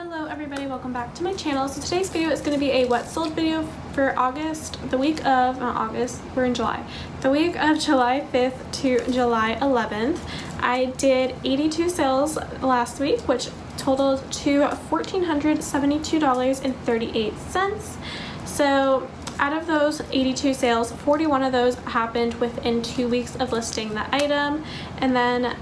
Hello everybody, welcome back to my channel. So today's video is going to be a what sold video for August, the week of, not August, we're in July. The week of July 5th to July 11th. I did 82 sales last week, which totaled to $1,472.38. So out of those 82 sales, 41 of those happened within 2 weeks of listing the item. And then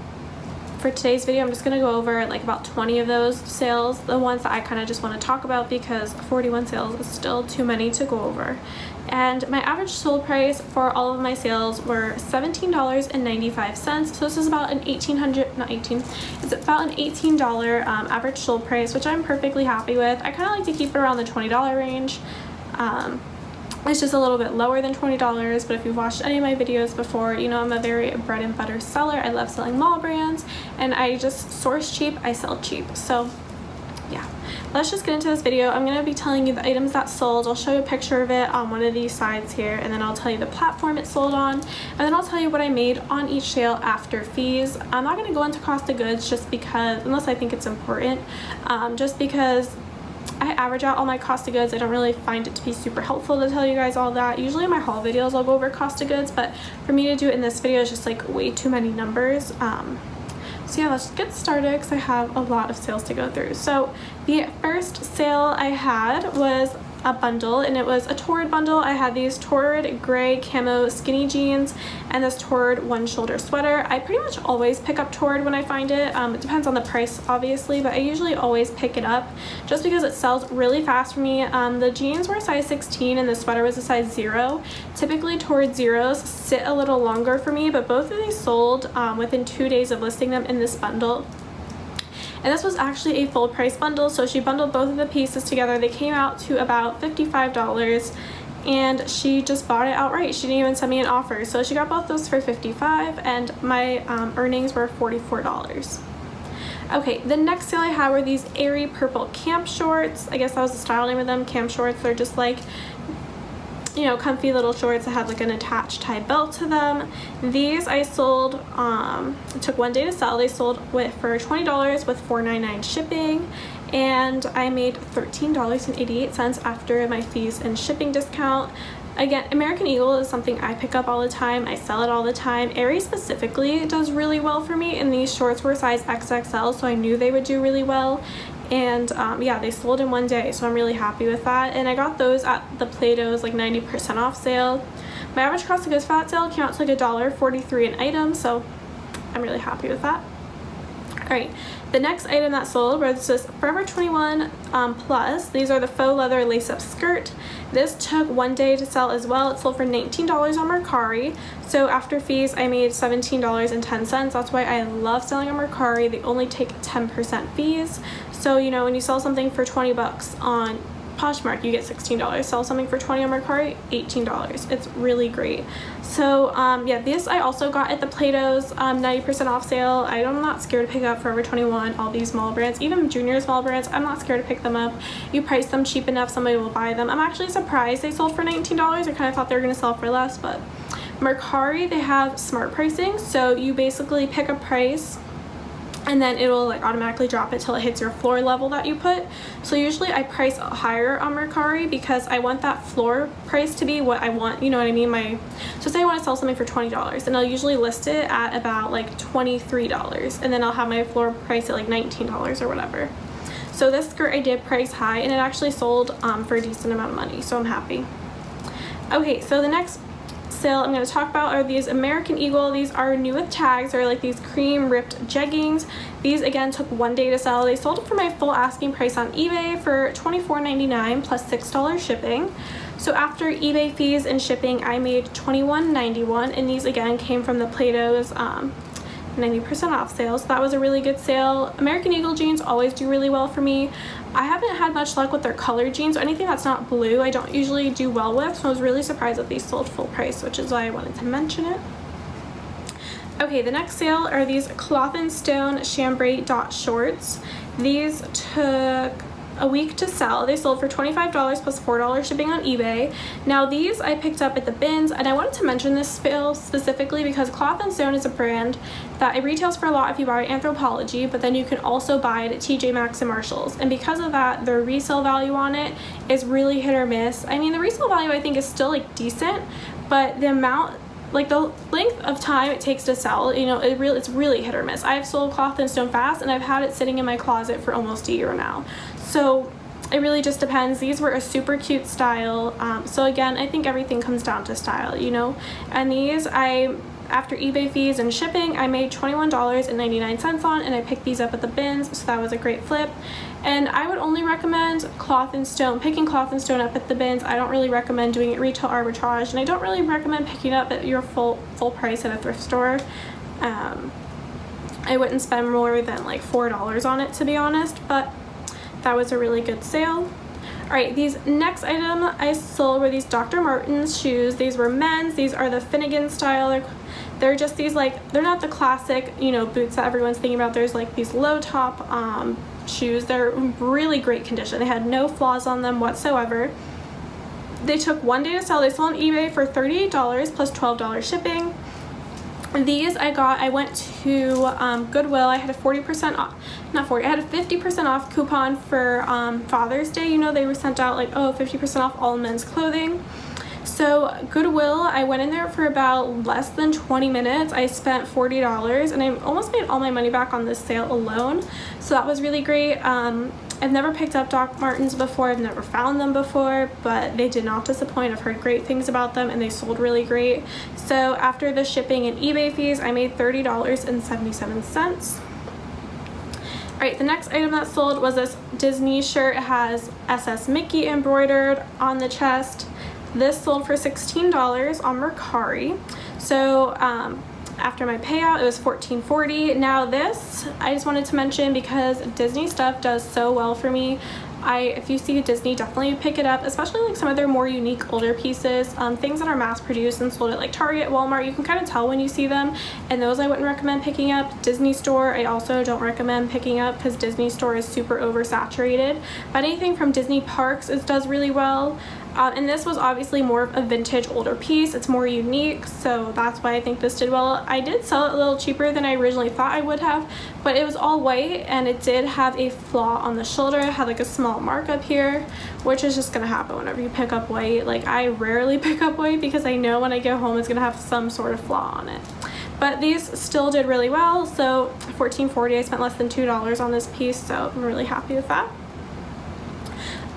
for today's video, I'm just going to go over like about 20 of those sales, the ones that I kind of just want to talk about because 41 sales is still too many to go over. And my average sold price for all of my sales were $17.95. So this is about an it's about an $18 average sold price, which I'm perfectly happy with. I kind of like to keep it around the $20 range. It's just a little bit lower than $20, but if you've watched any of my videos before, you know I'm a very bread and butter seller. I love selling mall brands, and I just source cheap, I sell cheap. So yeah, let's just get into this video. I'm going to be telling you the items that sold. I'll show you a picture of it on one of these sides here, and then I'll tell you the platform it sold on, and then I'll tell you what I made on each sale after fees. I'm not going to go into cost of goods just because, unless I think it's important, just because I average out all my cost of goods. I don't really find it to be super helpful to tell you guys all that. Usually in my haul videos I'll go over cost of goods, but for me to do it in this video is just like way too many numbers. So yeah, let's get started because I have a lot of sales to go through. So the first sale I had was a bundle, and it was a Torrid bundle. I had these Torrid gray camo skinny jeans and this Torrid one shoulder sweater. I pretty much always pick up Torrid when I find it. It depends on the price obviously, but I usually always pick it up just because it sells really fast for me. The jeans were a size 16 and the sweater was a size 0. Typically Torrid zeros sit a little longer for me, but both of these sold within 2 days of listing them in this bundle. And this was actually a full price bundle, so she bundled both of the pieces together. They came out to about $55, and she just bought it outright. She didn't even send me an offer. So she got both those for $55, and my earnings were $44. Okay, the next sale I had were these airy purple camp shorts. I guess that was the style name of them, camp shorts. They're just like, you know, comfy little shorts that have like an attached tie belt to them. These I sold, it took 1 day to sell. They sold for $20 with $4.99 shipping, and I made $13.88 after my fees and shipping discount. Again, American Eagle is something I pick up all the time. I sell it all the time. Aerie specifically does really well for me, and these shorts were size XXL, so I knew they would do really well. And yeah, they sold in 1 day, so I'm really happy with that. And I got those at the Plato's like 90% off sale. My average cost of goods for that sale came out to like $1.43 an item, so I'm really happy with that. Alright, the next item that sold was this Forever 21 Plus. These are the faux leather lace-up skirt. This took 1 day to sell as well. It sold for $19 on Mercari. So after fees, I made $17.10. That's why I love selling on Mercari. They only take 10% fees. So, you know, when you sell something for 20 bucks on Poshmark, you get $16. Sell something for 20 on Mercari, $18. It's really great. So yeah, this I also got at the Plato's 90% off sale. I'm not scared to pick up Forever 21, all these small brands, even junior small brands. I'm not scared to pick them up. You price them cheap enough, somebody will buy them. I'm actually surprised they sold for $19. I kind of thought they were going to sell for less, but Mercari, they have smart pricing. So you basically pick a price, and then it will like automatically drop it till it hits your floor level that you put. So usually I price higher on Mercari because I want that floor price to be what I want, you know what I mean? So say I want to sell something for $20, and I'll usually list it at about like $23, and then I'll have my floor price at like $19 or whatever. So this skirt I did price high, and it actually sold for a decent amount of money, so I'm happy. Okay, so the next sale I'm going to talk about are these American Eagle. These are new with tags. They're like these cream ripped jeggings. These again took 1 day to sell. They sold it for my full asking price on eBay for $24.99 plus $6 shipping. So after eBay fees and shipping, I made $21.91, and these again came from the Plato's 90% off sale. So that was a really good sale. American Eagle jeans always do really well for me. I haven't had much luck with their colored jeans, so anything that's not blue I don't usually do well with, so I was really surprised that these sold full price, which is why I wanted to mention it. Okay, the next sale are these Cloth and Stone chambray dot shorts. These took a week to sell. They sold for $25 plus $4 shipping on eBay. Now these I picked up at the bins, and I wanted to mention this sale specifically because Cloth & Stone is a brand that it retails for a lot if you buy Anthropologie, but then you can also buy it at TJ Maxx and Marshalls. And because of that, their resale value on it is really hit or miss. I mean, the resale value I think is still like decent, but the amount, like the length of time it takes to sell, you know, it's really hit or miss. I've sold Cloth & Stone fast, and I've had it sitting in my closet for almost a year now. So it really just depends. These were a super cute style. So again, I think everything comes down to style, you know. And these, after eBay fees and shipping, I made $21.99 on, and I picked these up at the bins, so that was a great flip. And I would only recommend Cloth & Stone, picking Cloth & Stone up at the bins. I don't really recommend doing it retail arbitrage, and I don't really recommend picking up at your full price at a thrift store. I wouldn't spend more than like $4 on it, to be honest, but that was a really good sale. Alright, these next item I sold were these Dr. Martens shoes. These were men's. These are the Finnegan style. They're just these, like, they're not the classic, you know, boots that everyone's thinking about. There's like these low top shoes. They're really great condition. They had no flaws on them whatsoever. They took 1 day to sell. They sold on eBay for $38 plus $12 shipping. These I went to Goodwill. I had a 40% off, not 40, I had a 50% off coupon for Father's Day. You know, they were sent out like, oh, 50% off all men's clothing. So Goodwill, I went in there for about less than 20 minutes. I spent $40, and I almost made all my money back on this sale alone. So that was really great. I've never picked up Doc Martens before. I've never found them before, but they did not disappoint. I've heard great things about them, and they sold really great. So after the shipping and eBay fees, I made $30.77. Alright, the next item that sold was this Disney shirt. It has SS Mickey embroidered on the chest. This sold for $16 on Mercari. So after my payout, it was $14.40. Now this, I just wanted to mention because Disney stuff does so well for me. If you see a Disney, definitely pick it up, especially like some of their more unique older pieces, things that are mass produced and sold at like Target, Walmart. You can kind of tell when you see them, and those I wouldn't recommend picking up. Disney Store, I also don't recommend picking up because Disney Store is super oversaturated. But anything from Disney Parks, it does really well. And this was obviously more of a vintage older piece. It's more unique, so that's why I think this did well. I did sell it a little cheaper than I originally thought I would have, but it was all white, and it did have a flaw on the shoulder. It had like a small mark up here, which is just gonna happen whenever you pick up white. Like, I rarely pick up white because I know when I go home it's gonna have some sort of flaw on it. But these still did really well, so $14.40. I spent less than $2 on this piece, so I'm really happy with that.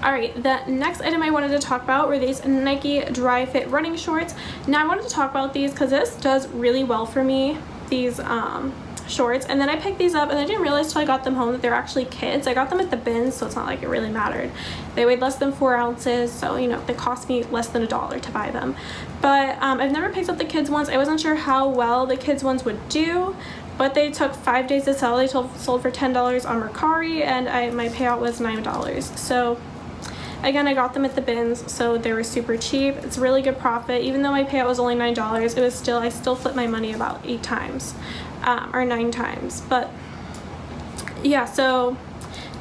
Alright, the next item I wanted to talk about were these Nike Dry Fit running shorts. Now I wanted to talk about these because this does really well for me, these shorts. And then I picked these up, and I didn't realize till I got them home that they're actually kids. I got them at the bins, so it's not like it really mattered. They weighed less than 4 ounces, so you know, they cost me less than $1 to buy them. But I've never picked up the kids ones. I wasn't sure how well the kids ones would do, but they took 5 days to sell. They sold for $10 on Mercari, and my payout was $9. So again, I got them at the bins, so they were super cheap. It's really good profit. Even though my payout was only $9, it was still, I still flipped my money about 8 times, or 9 times. But yeah, so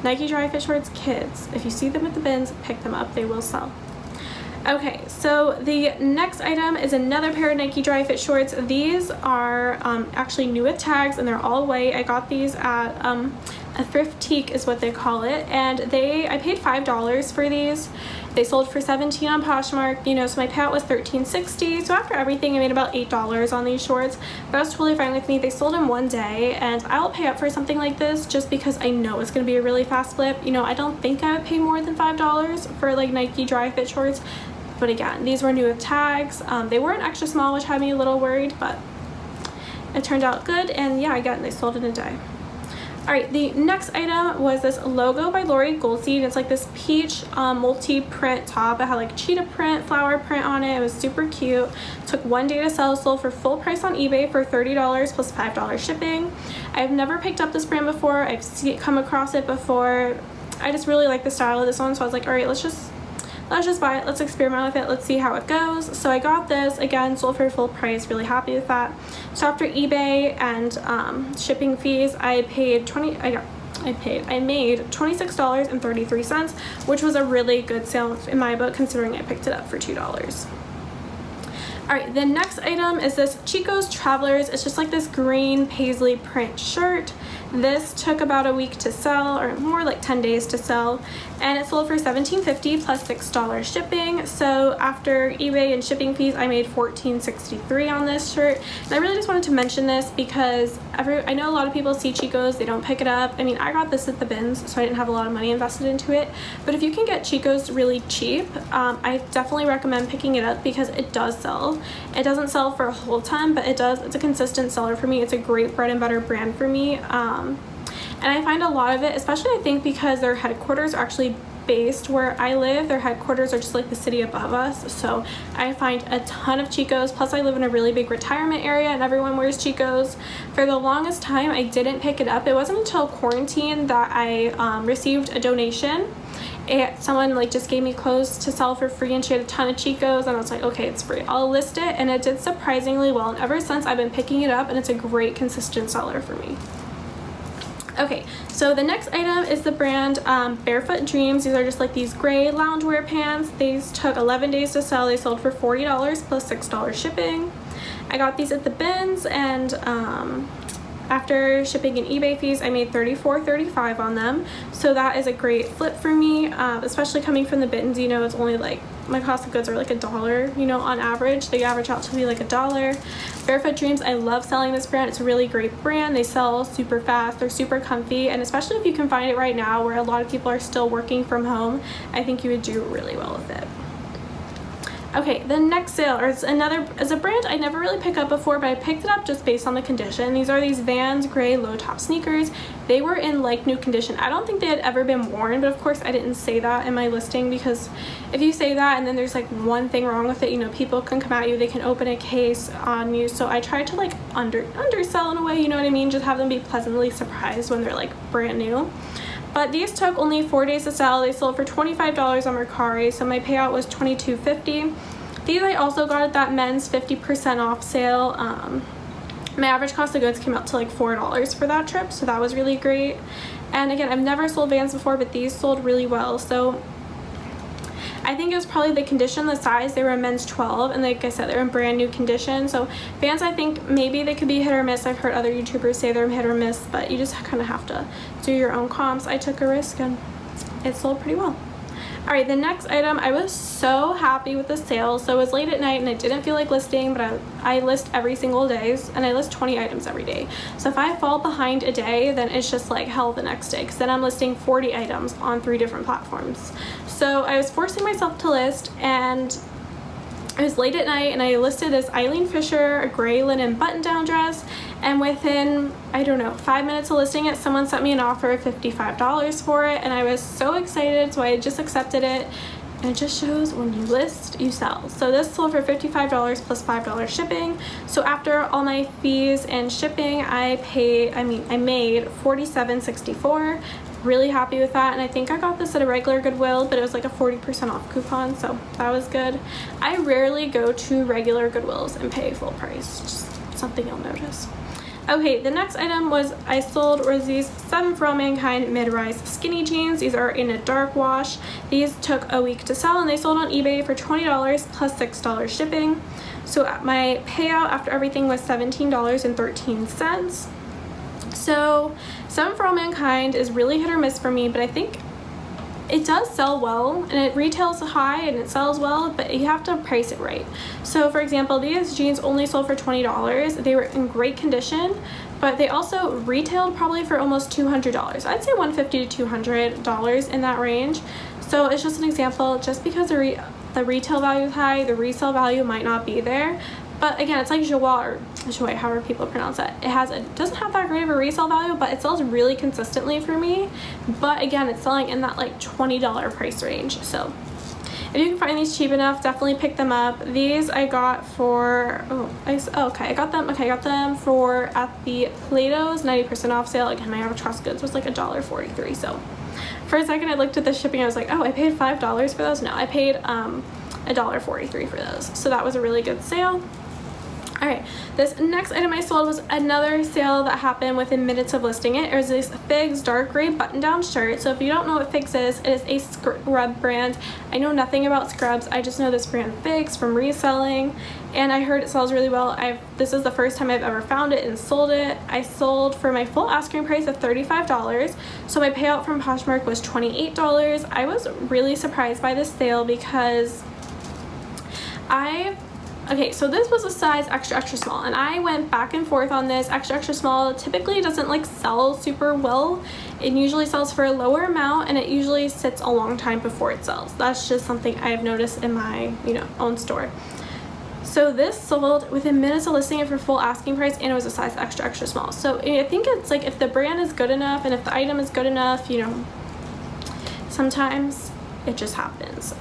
Nike Dry Fit shorts, kids. If you see them at the bins, pick them up. They will sell. Okay, so the next item is another pair of Nike Dry Fit shorts. These are actually new with tags, and they're all white. I got these at a Thriftique is what they call it, and I paid $5 for these. They sold for $17 on Poshmark, you know, so my payout was $13.60. So after everything, I made about $8 on these shorts. But that was totally fine with me. They sold in 1 day, and I'll pay up for something like this just because I know it's going to be a really fast flip. You know, I don't think I would pay more than $5 for like Nike Dry Fit shorts. But again, these were new with tags. They weren't extra small, which had me a little worried, but it turned out good. And yeah, again, they sold in a day. Alright, the next item was this logo by Lori Goldstein. It's like this peach multi-print top. It had like cheetah print, flower print on it. It was super cute. Took 1 day to sell. Sold for full price on eBay for $30 plus $5 shipping. I've never picked up this brand before. I've come across it before. I just really like the style of this one, so I was like, alright, let's just buy it, let's experiment with it, let's see how it goes. So I got this, again, sold for full price, really happy with that. So after eBay and shipping fees, I paid I made $26.33, which was a really good sale in my book considering I picked it up for $2. Alright, the next item is this Chico's Travelers. It's just like this green paisley print shirt. This took about a week to sell, or more like 10 days to sell, and it sold for $17.50 plus $6 shipping. So after eBay and shipping fees, I made $14.63 on this shirt. And I really just wanted to mention this because I know a lot of people see Chico's, they don't pick it up. I mean, I got this at the bins, so I didn't have a lot of money invested into it. But if you can get Chico's really cheap, I definitely recommend picking it up because it does sell. It doesn't sell for a whole ton, but it does. It's a consistent seller for me. It's a great bread and butter brand for me. And I find a lot of it, especially I think because their headquarters are actually based where I live. Their headquarters are just like the city above us. So I find a ton of Chico's. Plus I live in a really big retirement area and everyone wears Chico's. For the longest time, I didn't pick it up. It wasn't until quarantine that I received a donation. Someone like just gave me clothes to sell for free and she had a ton of Chico's and I was like, okay, it's free, I'll list it, and it did surprisingly well, and ever since I've been picking it up and it's a great consistent seller for me. Okay, so the next item is the brand Barefoot Dreams. These are just like these gray loungewear pants. These took 11 days to sell. They sold for $40 plus $6 shipping. I got these at the bins, and after shipping and eBay fees, I made $34.35 on them. So that is a great flip for me, especially coming from the bins. You know, it's only like, my cost of goods are like $1, you know, on average. They average out to be like $1. Barefoot Dreams, I love selling this brand. It's a really great brand. They sell super fast. They're super comfy. And especially if you can find it right now where a lot of people are still working from home, I think you would do really well with it. Okay, the next sale is a brand I never really picked up before, but I picked it up just based on the condition. These are these Vans gray low top sneakers. They were in like new condition. I don't think they had ever been worn, but of course I didn't say that in my listing because if you say that and then there's like one thing wrong with it, you know, people can come at you, they can open a case on you. So I tried to like undersell in a way, you know what I mean? Just have them be pleasantly surprised when they're like brand new. But these took only 4 days to sell. They sold for $25 on Mercari, so my payout was $22.50. These I also got at that men's 50% off sale. My average cost of goods came out to like $4 for that trip, so that was really great. And again, I've never sold Vans before, but these sold really well. So I think it was probably the condition, the size. They were a men's 12, and like I said, they're in brand new condition. So Vans, I think maybe they could be hit or miss. I've heard other YouTubers say they're hit or miss, but you just kind of have to do your own comps. I took a risk and it sold pretty well. Alright, the next item, I was so happy with the sale. So it was late at night and I didn't feel like listing, but I list every single day, and I list 20 items every day. So if I fall behind a day, then it's just like hell the next day, because then I'm listing 40 items on 3 different platforms. So I was forcing myself to list, and it was late at night, and I listed this Eileen Fisher, a gray linen button-down dress, and within, I don't know, 5 minutes of listing it, someone sent me an offer of $55 for it, and I was so excited, so I just accepted it. And it just shows when you list, you sell. So this sold for $55 plus $5 shipping. So after all my fees and shipping, I made $47.64. Really happy with that, and I think I got this at a regular Goodwill, but it was like a 40% off coupon, so that was good. I rarely go to regular Goodwills and pay full price, just something you'll notice. Okay, the next item was these 7 For All Mankind mid-rise skinny jeans. These are in a dark wash. These took a week to sell, and they sold on eBay for $20 plus $6 shipping. So my payout after everything was $17.13. So 7 For All Mankind is really hit or miss for me, but I think it does sell well, and it retails high and it sells well, but you have to price it right. So for example, these jeans only sold for $20. They were in great condition, but they also retailed probably for almost $200. I'd say $150 to $200 in that range. So it's just an example. Just because the retail value is high, the resale value might not be there. But again, it's like Joie, however people pronounce it. It doesn't have that great of a resale value, but it sells really consistently for me. But again, it's selling in that like $20 price range. So if you can find these cheap enough, definitely pick them up. These I got for, I got them for at the Plato's 90% off sale. Again, my average cost of goods was like $1.43. So for a second I looked at the shipping, I was like, oh, I paid $5 for those? No, I paid $1.43 for those. So that was a really good sale. Alright, this next item I sold was another sale that happened within minutes of listing it. It was this Figs dark gray button-down shirt. So if you don't know what Figs is, it is a scrub brand. I know nothing about scrubs. I just know this brand Figs from reselling, and I heard it sells really well. This is the first time I've ever found it and sold it. I sold for my full asking price of $35. So my payout from Poshmark was $28. I was really surprised by this sale because okay, so this was a size extra small, and I went back and forth on this. Extra small typically doesn't like sell super well. It usually sells for a lower amount, and it usually sits a long time before it sells. That's just something I have noticed in my, own store. So this sold within minutes of listing it for full asking price, and it was a size extra small. So I think it's like if the brand is good enough and if the item is good enough, sometimes it just happens.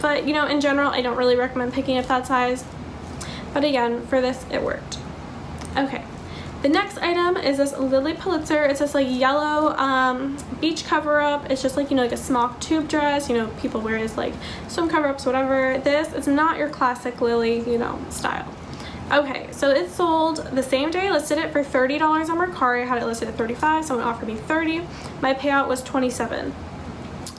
But in general, I don't really recommend picking up that size. But again, for this, it worked. Okay, the next item is this Lily Pulitzer. It's this like yellow beach cover-up. It's just like, like a smock tube dress. People wear as like swim cover-ups, whatever. This is not your classic Lily, style. Okay, so it sold the same day I listed it for $30 on Mercari. I had it listed at $35, someone offered me $30. My payout was $27.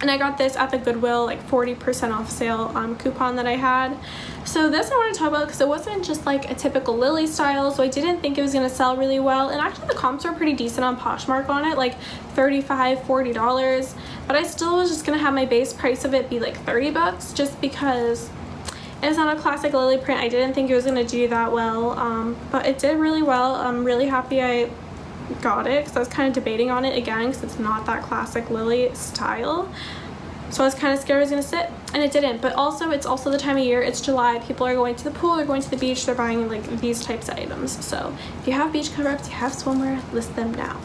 And I got this at the Goodwill, like 40% off sale coupon that I had. So this I want to talk about because it wasn't just like a typical Lily style, so I didn't think it was going to sell really well. And actually the comps were pretty decent on Poshmark on it, like $35, $40. But I still was just going to have my base price of it be like $30 just because it's not a classic Lily print. I didn't think it was going to do that well, but it did really well. I'm really happy I got it because I was kind of debating on it again because it's not that classic Lily style. So I was kind of scared it was going to sit, and it didn't. But also, it's also the time of year. It's July. People are going to the pool. They're going to the beach. They're buying like these types of items. So if you have beach cover-ups, you have swimwear, list them now.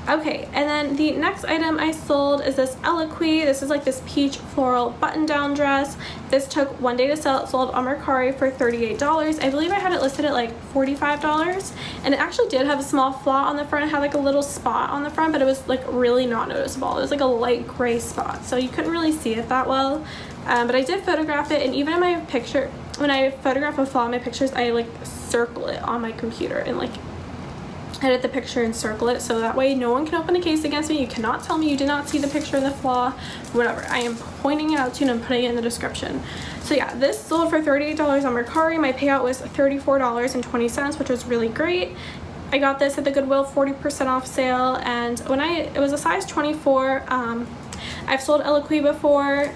Okay, and then the next item I sold is this Eloquii. This is like this peach floral button-down dress. This took one day to sell. It sold on Mercari for $38. I believe I had it listed at like $45, and it actually did have a small flaw on the front. It had like a little spot on the front, but it was like really not noticeable. It was like a light gray spot, so you couldn't really see it that well. But I did photograph it, and even in my picture, when I photograph a flaw in my pictures, I like circle it on my computer and like edit the picture and circle it, so that way no one can open a case against me. You cannot tell me you did not see the picture of the flaw, whatever. I am pointing it out to you and I'm putting it in the description. So yeah, this sold for $38 on Mercari. My payout was $34.20, which was really great. I got this at the Goodwill 40% off sale, and it was a size 24. I've sold Eloquii before.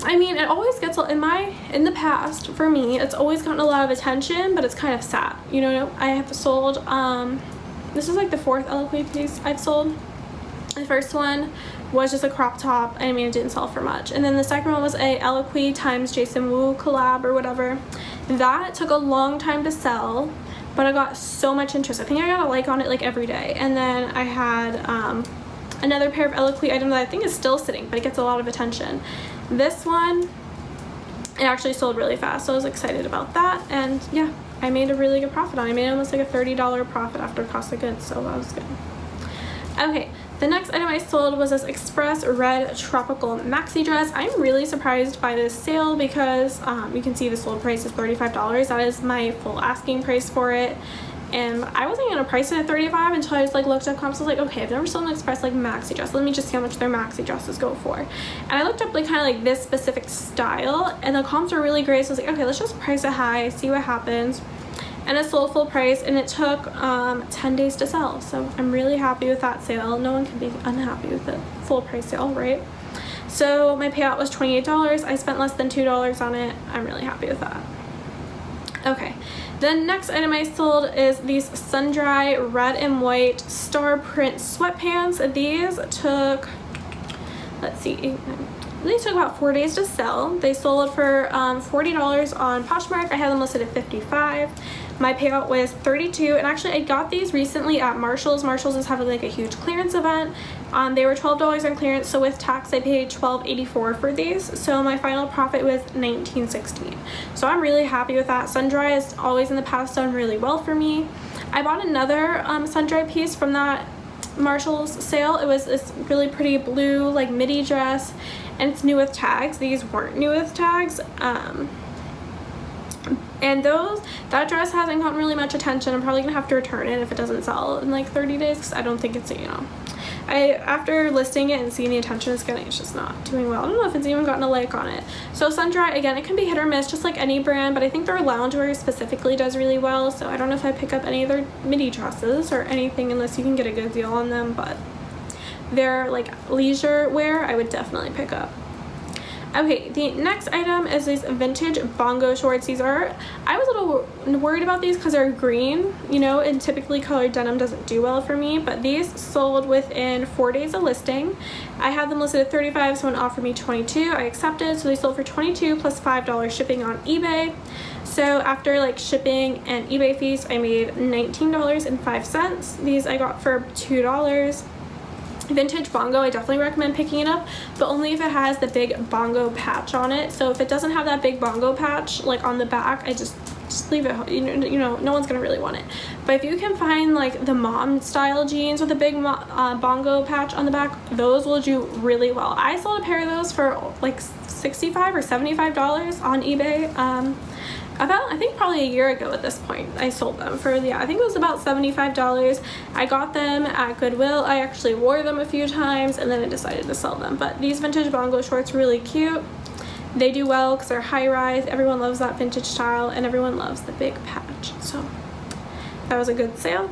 I mean, it always gets, in the past, for me, it's always gotten a lot of attention, but it's kind of sad. I have sold, this is like the fourth Eloquii piece I've sold. The first one was just a crop top. I mean, it didn't sell for much. And then the second one was a Eloquii times Jason Wu collab or whatever. That took a long time to sell, but I got so much interest. I think I got a like on it like every day. And then I had another pair of Eloquii item that I think is still sitting, but it gets a lot of attention. This one, it actually sold really fast, so I was excited about that, and yeah, I made a really good profit on it. I made almost like a $30 profit after cost of goods, so that was good. Okay, the next item I sold was this Express Red Tropical Maxi Dress. I'm really surprised by this sale because you can see the sold price is $35. That is my full asking price for it. And I wasn't gonna price it at $35 until I just like looked up comps. I was like, okay, I've never sold an Express like maxi dress. Let me just see how much their maxi dresses go for. And I looked up like kind of like this specific style, and the comps are really great. So I was like, okay, let's just price it high, see what happens. And it sold full price, and it took 10 days to sell. So I'm really happy with that sale. No one can be unhappy with a full price sale, right? So my payout was $28. I spent less than $2 on it. I'm really happy with that. Okay, the next item I sold is these sun-dry red and white star print sweatpants. These took, let's see, they took about 4 days to sell. They sold for $40 on Poshmark. I had them listed at $55. My payout was $32, and actually I got these recently at Marshall's. Marshall's is having like a huge clearance event. They were $12 on clearance, so with tax I paid $12.84 for these. So my final profit was $19.16. So I'm really happy with that. Sun-dry has always in the past done really well for me. I bought another sun-dry piece from that Marshall's sale. It was this really pretty blue like midi dress, and it's new with tags. These weren't new with tags. And that dress hasn't gotten really much attention. I'm probably gonna have to return it if it doesn't sell in like 30 days because I don't think it's, after listing it and seeing the attention it's getting, it's just not doing well. I don't know if it's even gotten a like on it. So sun dry, again, it can be hit or miss just like any brand, but I think their loungewear specifically does really well. So I don't know if I pick up any of their midi dresses or anything unless you can get a good deal on them, but their like leisure wear I would definitely pick up. Okay, the next item is these vintage bongo shorts. I was a little worried about these because they're green, and typically colored denim doesn't do well for me, but these sold within 4 days of listing. I had them listed at $35, someone offered me $22, I accepted, so they sold for $22 plus $5 shipping on eBay. So after like shipping and eBay fees, I made $19.05. These I got for $2. Vintage bongo, I definitely recommend picking it up, but only if it has the big bongo patch on it. So if it doesn't have that big bongo patch like on the back, I just leave it. No one's gonna really want it. But if you can find like the mom style jeans with a big bongo patch on the back, those will do really well. I sold a pair of those for like $65 or $75 on eBay. I think probably a year ago at this point I sold them for, I think it was about $75. I got them at Goodwill. I actually wore them a few times and then I decided to sell them. But these vintage bongo shorts are really cute. They do well because they're high rise. Everyone loves that vintage style and everyone loves the big patch. So that was a good sale.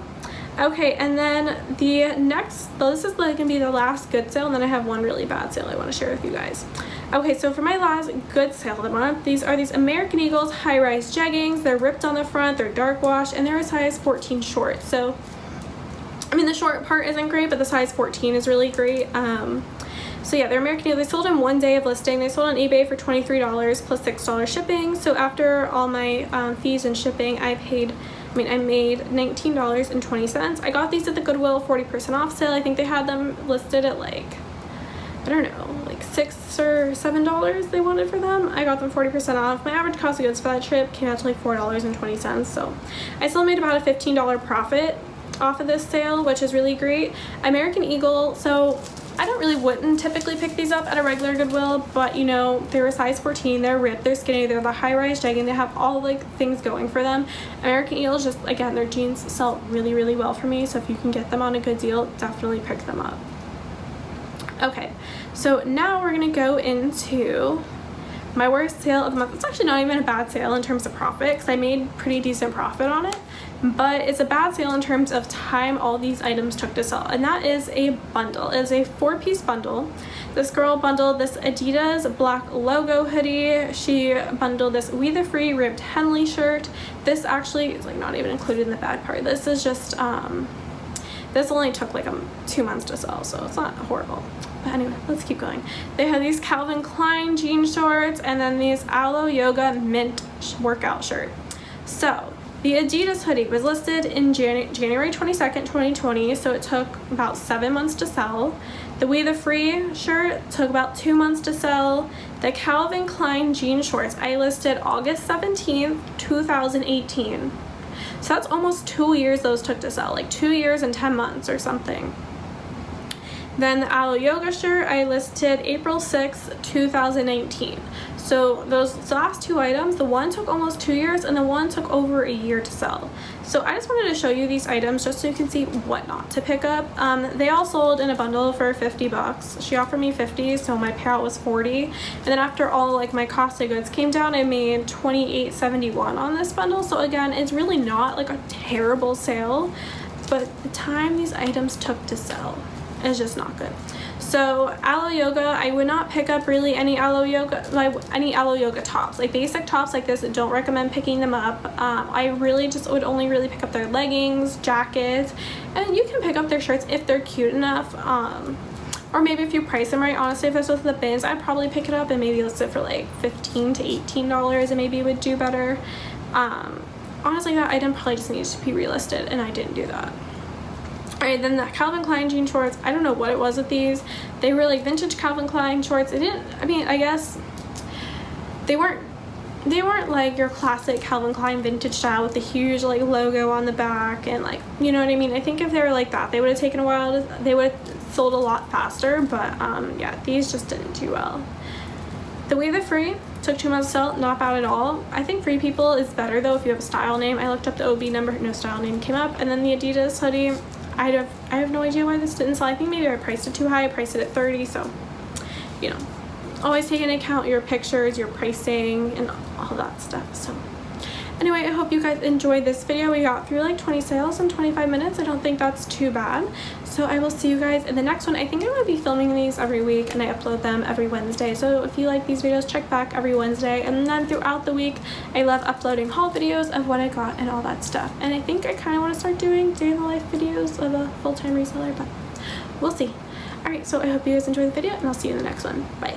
Okay, and then this is like gonna be the last good sale, and then I have one really bad sale I want to share with you guys. Okay, so for my last good sale of the month, these are these American Eagles high-rise jeggings. They're ripped on the front, they're dark wash, and they're a size 14 short. So, I mean, the short part isn't great, but the size 14 is really great. So yeah, they're American Eagle. They sold in 1 day of listing. They sold on eBay for $23 plus $6 shipping. So after all my fees and shipping, I made $19.20. I got these at the Goodwill 40% off sale. I think they had them listed at like, I don't know, like $6 or $7 they wanted for them. I got them 40% off. My average cost of goods for that trip came out to like $4.20. So I still made about a $15 profit off of this sale, which is really great. American Eagle, so I wouldn't typically pick these up at a regular Goodwill, but they're a size 14, they're ripped, they're skinny, they're the high-rise jegging, they have all like things going for them. American Eagle is just, again, their jeans sell really, really well for me, so if you can get them on a good deal, definitely pick them up. Okay, so now we're gonna go into my worst sale of the month. It's actually not even a bad sale in terms of profit because I made pretty decent profit on it, but it's a bad sale in terms of time all these items took to sell, and that is a bundle. It is a 4-piece bundle. This girl bundled this Adidas black logo hoodie. She bundled this We The Free ribbed Henley shirt. This actually is like not even included in the bad part. This is just this only took like 2 months to sell, so it's not horrible. But anyway, let's keep going. They had these Calvin Klein jean shorts and then these Aloe Yoga mint workout shirt. So the Adidas hoodie was listed in January 22nd, 2020, so it took about 7 months to sell. The We The Free shirt took about 2 months to sell. The Calvin Klein jean shorts I listed August 17th, 2018. So that's almost 2 years those took to sell, like 2 years and 10 months or something. Then the Aloe Yoga shirt I listed April 6th, 2019. So those last two items, the one took almost 2 years and the one took over a year to sell. So I just wanted to show you these items just so you can see what not to pick up. They all sold in a bundle for $50. She offered me $50, so my payout was $40. And then after all like my cost of goods came down, I made $28.71 on this bundle. So again, it's really not like a terrible sale, but the time these items took to sell is just not good. So Aloe Yoga, I would not pick up really any Aloe Yoga tops. Like basic tops like this, I don't recommend picking them up. I really just would only really pick up their leggings, jackets, and you can pick up their shirts if they're cute enough. Or maybe if you price them right. Honestly, if this was the bins, I'd probably pick it up and maybe list it for like $15 to $18 and maybe it would do better. Honestly, that item probably just needs to be relisted and I didn't do that. Alright, then the Calvin Klein jean shorts, I don't know what it was with these. They were like vintage Calvin Klein shorts. I guess they weren't like your classic Calvin Klein vintage style with the huge like logo on the back and like, you know what I mean? I think if they were like that, they would have taken a while, they would have sold a lot faster, but yeah, these just didn't do well. The We the Free took 2 months to sell, not bad at all. I think Free People is better though if you have a style name. I looked up the OB number, no style name came up. And then the Adidas hoodie, I have no idea why this didn't sell. I think maybe I priced it too high. I priced it at 30, so you know, always take into account your pictures, your pricing, and all that stuff. So anyway, I hope you guys enjoyed this video. We got through like 20 sales in 25 minutes. I don't think that's too bad. So I will see you guys in the next one. I think I'm going to be filming these every week and I upload them every Wednesday. So if you like these videos, check back every Wednesday. And then throughout the week, I love uploading haul videos of what I got and all that stuff. And I think I kind of want to start doing day-in-the-life videos of a full-time reseller, but we'll see. Alright, so I hope you guys enjoyed the video and I'll see you in the next one. Bye.